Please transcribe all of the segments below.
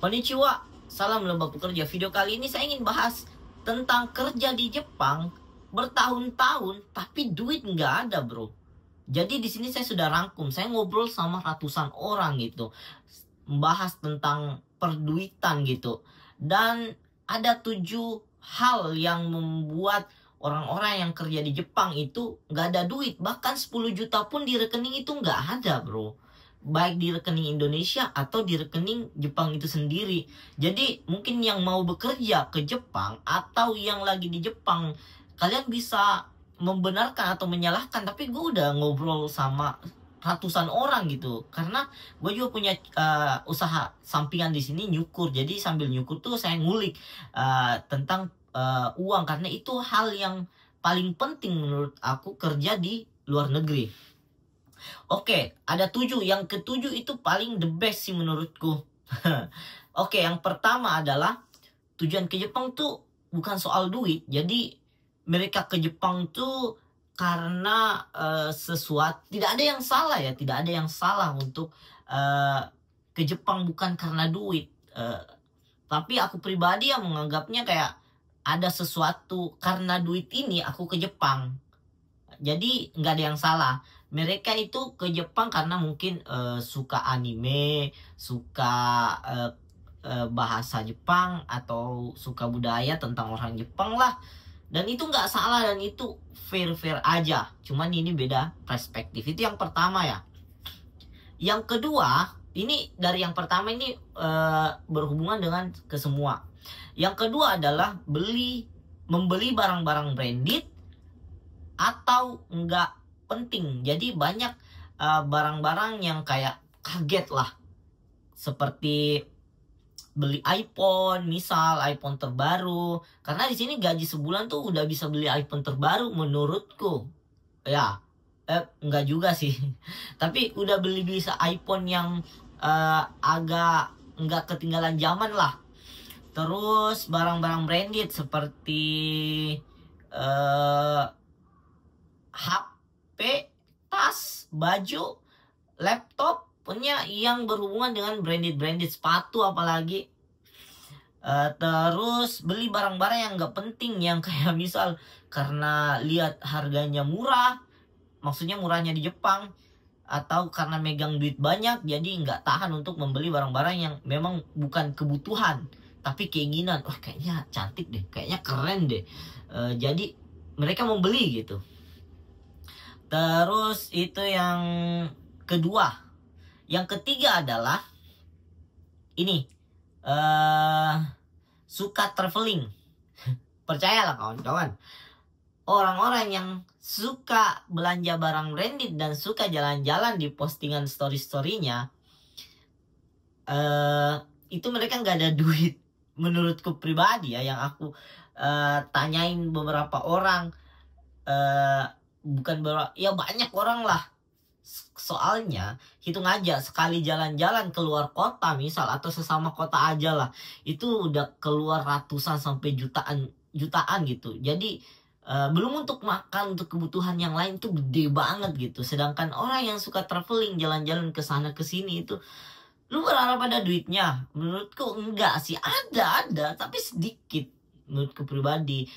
Konnichiwa, salam lomba pekerja. Video kali ini saya ingin bahas tentang kerja di Jepang bertahun-tahun tapi duit nggak ada, bro. Jadi di sini saya sudah rangkum, saya ngobrol sama ratusan orang gitu, membahas tentang perduitan gitu. Dan ada 7 hal yang membuat orang-orang yang kerja di Jepang itu nggak ada duit. Bahkan 10 juta pun di rekening itu nggak ada, bro. Baik di rekening Indonesia atau di rekening Jepang itu sendiri. Jadi mungkin yang mau bekerja ke Jepang atau yang lagi di Jepang, kalian bisa membenarkan atau menyalahkan. Tapi gue udah ngobrol sama ratusan orang gitu. Karena gue juga punya usaha sampingan di sini, nyukur. Jadi sambil nyukur tuh saya ngulik tentang uang. Karena itu hal yang paling penting menurut aku kerja di luar negeri. Oke, ada 7. Yang ke-7 itu paling the best sih menurutku. Oke, yang pertama adalah tujuan ke Jepang tuh bukan soal duit. Jadi mereka ke Jepang tuh karena sesuatu. Tidak ada yang salah ya. Tidak ada yang salah untuk ke Jepang bukan karena duit. Tapi aku pribadi yang menganggapnya kayak ada sesuatu karena duit ini aku ke Jepang. Jadi nggak ada yang salah. Mereka itu ke Jepang karena mungkin suka anime, suka bahasa Jepang, atau suka budaya tentang orang Jepang lah. Dan itu nggak salah dan itu fair-fair aja. Cuman ini beda perspektif. Itu yang pertama ya. Yang kedua, ini dari yang pertama ini berhubungan dengan ke semua. Yang kedua adalah membeli barang-barang branded atau enggak penting. Jadi banyak barang-barang yang kayak kaget lah. Seperti beli iPhone, misal iPhone terbaru. Karena di sini gaji sebulan tuh udah bisa beli iPhone terbaru menurutku. Ya, enggak juga sih. Tapi udah bisa iPhone yang agak enggak ketinggalan zaman lah. Terus barang-barang branded seperti HP, tas, baju, laptop, punya yang berhubungan dengan branded sepatu apalagi. Terus beli barang-barang yang gak penting, yang kayak misal karena lihat harganya murah, maksudnya murahnya di Jepang, atau karena megang duit banyak jadi nggak tahan untuk membeli barang-barang yang memang bukan kebutuhan tapi keinginan. Wah, kayaknya cantik deh, kayaknya keren deh, jadi mereka mau beli gitu. Terus itu yang kedua. Yang ketiga adalah ini, suka traveling. Percayalah kawan-kawan, orang-orang yang suka belanja barang branded dan suka jalan-jalan di postingan story-storynya, itu mereka nggak ada duit. Menurutku pribadi ya, yang aku tanyain beberapa orang, bukan ya banyak orang lah. Soalnya hitung aja, sekali jalan-jalan keluar kota misal atau sesama kota aja lah, itu udah keluar ratusan sampai jutaan gitu. Jadi belum untuk makan, untuk kebutuhan yang lain tuh gede banget gitu. Sedangkan orang yang suka traveling, jalan-jalan ke sana ke sini itu, lu berharap ada duitnya? Menurutku enggak sih. Ada tapi sedikit menurutku pribadi.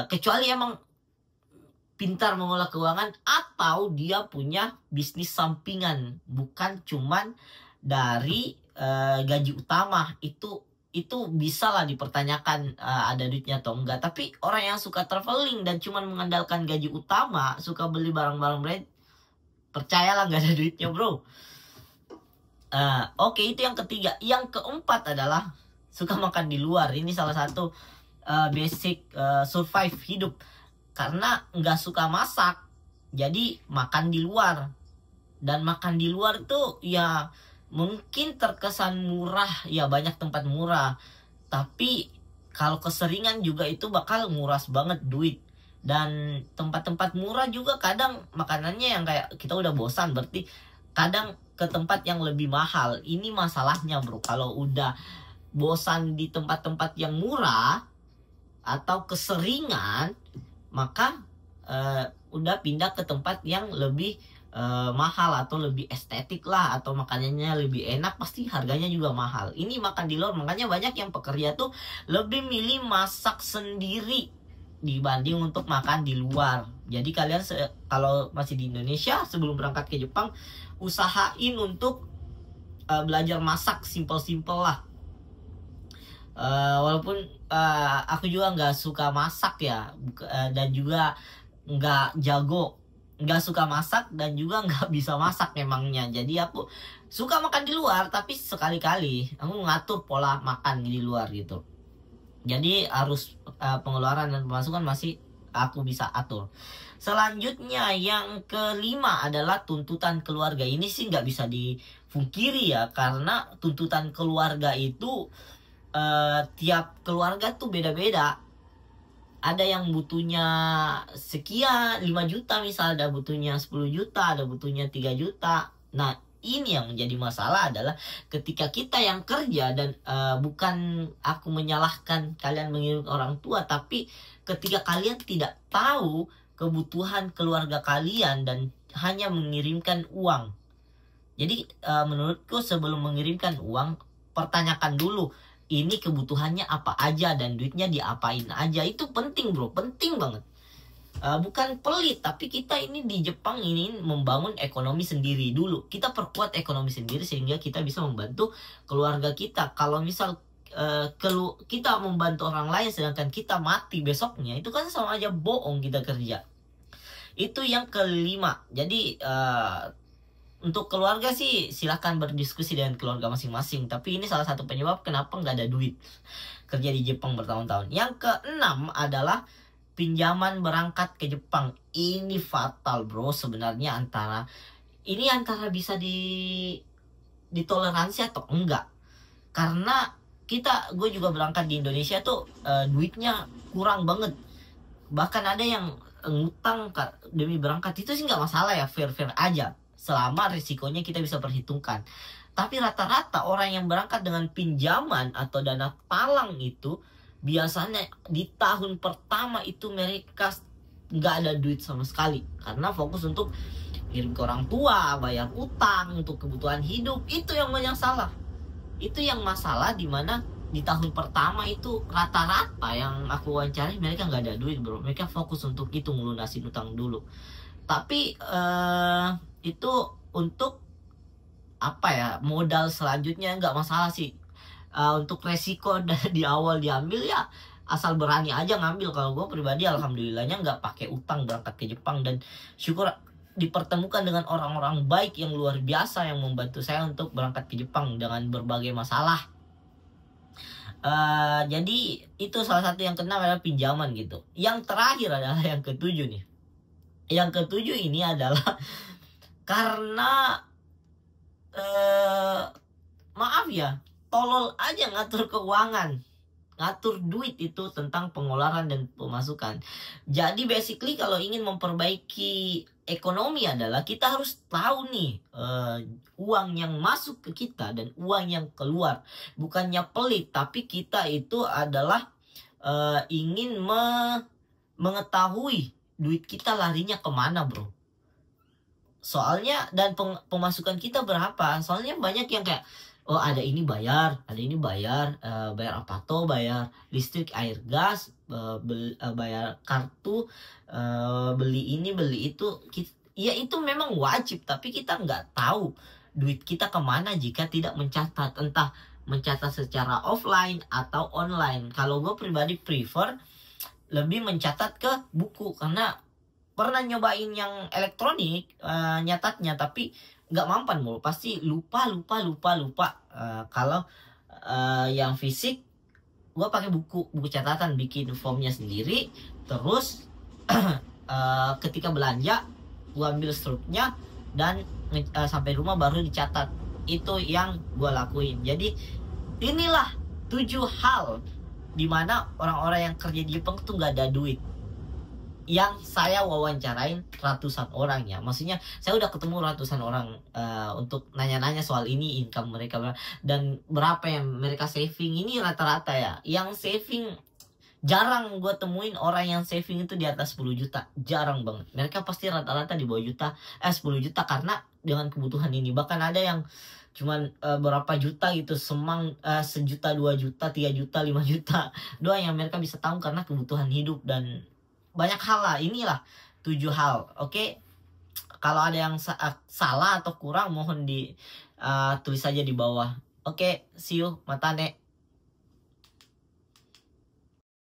Kecuali emang pintar mengolah keuangan atau dia punya bisnis sampingan, bukan cuman dari gaji utama. Itu bisa lah dipertanyakan ada duitnya atau enggak. Tapi orang yang suka traveling dan cuman mengandalkan gaji utama, suka beli barang-barang brand, percayalah nggak ada duitnya, bro. Oke, itu yang ketiga. Yang keempat adalah suka makan di luar. Ini salah satu basic survive hidup. Karena nggak suka masak, jadi makan di luar. Dan makan di luar tuh ya mungkin terkesan murah, ya banyak tempat murah. Tapi kalau keseringan juga itu bakal nguras banget duit. Dan tempat-tempat murah juga kadang makanannya yang kayak kita udah bosan, berarti kadang ke tempat yang lebih mahal. Ini masalahnya, bro. Kalau udah bosan di tempat-tempat yang murah atau keseringan, maka udah pindah ke tempat yang lebih mahal atau lebih estetik lah, atau makanannya lebih enak, pasti harganya juga mahal. Ini makan di luar, makanya banyak yang pekerja tuh lebih milih masak sendiri dibanding untuk makan di luar. Jadi kalian kalau masih di Indonesia, sebelum berangkat ke Jepang, usahain untuk belajar masak simple-simple lah. Walaupun aku juga nggak suka masak ya, dan juga nggak jago, nggak suka masak, dan juga nggak bisa masak memangnya. Jadi aku suka makan di luar, tapi sekali-kali aku ngatur pola makan di luar gitu. Jadi harus pengeluaran dan pemasukan masih aku bisa atur. Selanjutnya yang kelima adalah tuntutan keluarga. Ini sih nggak bisa dipungkiri ya, karena tuntutan keluarga itu tiap keluarga tuh beda-beda. Ada yang butuhnya sekian, 5 juta misal, ada butuhnya 10 juta, ada butuhnya 3 juta. Nah, ini yang menjadi masalah adalah ketika kita yang kerja, dan bukan aku menyalahkan kalian mengirim orang tua, tapi ketika kalian tidak tahu kebutuhan keluarga kalian dan hanya mengirimkan uang. Jadi menurutku sebelum mengirimkan uang, pertanyakan dulu ini kebutuhannya apa aja dan duitnya diapain aja. Itu penting bro, penting banget. Bukan pelit, tapi kita ini di Jepang ini membangun ekonomi sendiri dulu. Kita perkuat ekonomi sendiri sehingga kita bisa membantu keluarga kita. Kalau misal kita membantu orang lain sedangkan kita mati besoknya, itu kan sama aja bohong kita kerja. Itu yang kelima. Jadi untuk keluarga sih silahkan berdiskusi dengan keluarga masing-masing. Tapi ini salah satu penyebab kenapa nggak ada duit kerja di Jepang bertahun-tahun. Yang keenam adalah pinjaman berangkat ke Jepang. Ini fatal bro sebenarnya, antara bisa ditoleransi atau enggak. Karena gue juga berangkat di Indonesia tuh duitnya kurang banget. Bahkan ada yang ngutang demi berangkat. Itu sih nggak masalah ya, fair-fair aja selama risikonya kita bisa perhitungkan. Tapi rata-rata orang yang berangkat dengan pinjaman atau dana talang itu biasanya di tahun pertama itu mereka nggak ada duit sama sekali, karena fokus untuk kirim ke orang tua, bayar utang untuk kebutuhan hidup. Itu yang banyak salah. Itu yang masalah, dimana di tahun pertama itu rata-rata yang aku wawancari mereka nggak ada duit bro. Mereka fokus untuk itu, ngelunasin utang dulu. Tapi itu untuk apa ya, modal selanjutnya nggak masalah sih. Untuk resiko di awal diambil ya asal berani aja ngambil. Kalau gue pribadi alhamdulillahnya nggak pakai utang berangkat ke Jepang, dan syukur dipertemukan dengan orang-orang baik yang luar biasa yang membantu saya untuk berangkat ke Jepang dengan berbagai masalah. Jadi itu salah satu yang kena adalah pinjaman gitu. Yang terakhir adalah yang ketujuh nih. Yang ketujuh ini adalah karena maaf ya, tolol aja ngatur keuangan, ngatur duit itu tentang pengeluaran dan pemasukan. Jadi basically kalau ingin memperbaiki ekonomi adalah kita harus tahu nih uang yang masuk ke kita dan uang yang keluar. Bukannya pelit, tapi kita itu adalah ingin mengetahui duit kita larinya kemana bro. Soalnya dan pemasukan kita berapa. Soalnya banyak yang kayak, oh ada ini bayar, bayar apa tuh, bayar listrik, air, gas, bayar kartu, beli ini beli itu. Ya itu memang wajib, tapi kita nggak tahu duit kita kemana jika tidak mencatat. Entah mencatat secara offline atau online. Kalau gue pribadi prefer lebih mencatat ke buku, karena pernah nyobain yang elektronik nyatatnya, tapi nggak mampan mulu, pasti lupa. Kalau yang fisik gue pakai buku catatan, bikin formnya sendiri, terus ketika belanja gue ambil struknya dan sampai rumah baru dicatat. Itu yang gue lakuin. Jadi inilah 7 hal dimana orang-orang yang kerja di Jepang tuh nggak ada duit, yang saya wawancarain ratusan orang ya. Maksudnya saya udah ketemu ratusan orang untuk nanya-nanya soal ini, income mereka dan berapa yang mereka saving. Ini rata-rata ya, yang saving Jarang gue temuin orang yang saving itu di atas 10 juta. Jarang banget. Mereka pasti rata-rata di bawah 10 juta karena dengan kebutuhan ini. Bahkan ada yang cuman berapa juta gitu, sejuta, 2 juta, 3 juta, 5 juta. Doang yang mereka bisa tahu karena kebutuhan hidup dan banyak hal lah. Inilah 7 hal. Oke. Kalau ada yang salah atau kurang mohon di tulis saja di bawah. Oke, see you, matane.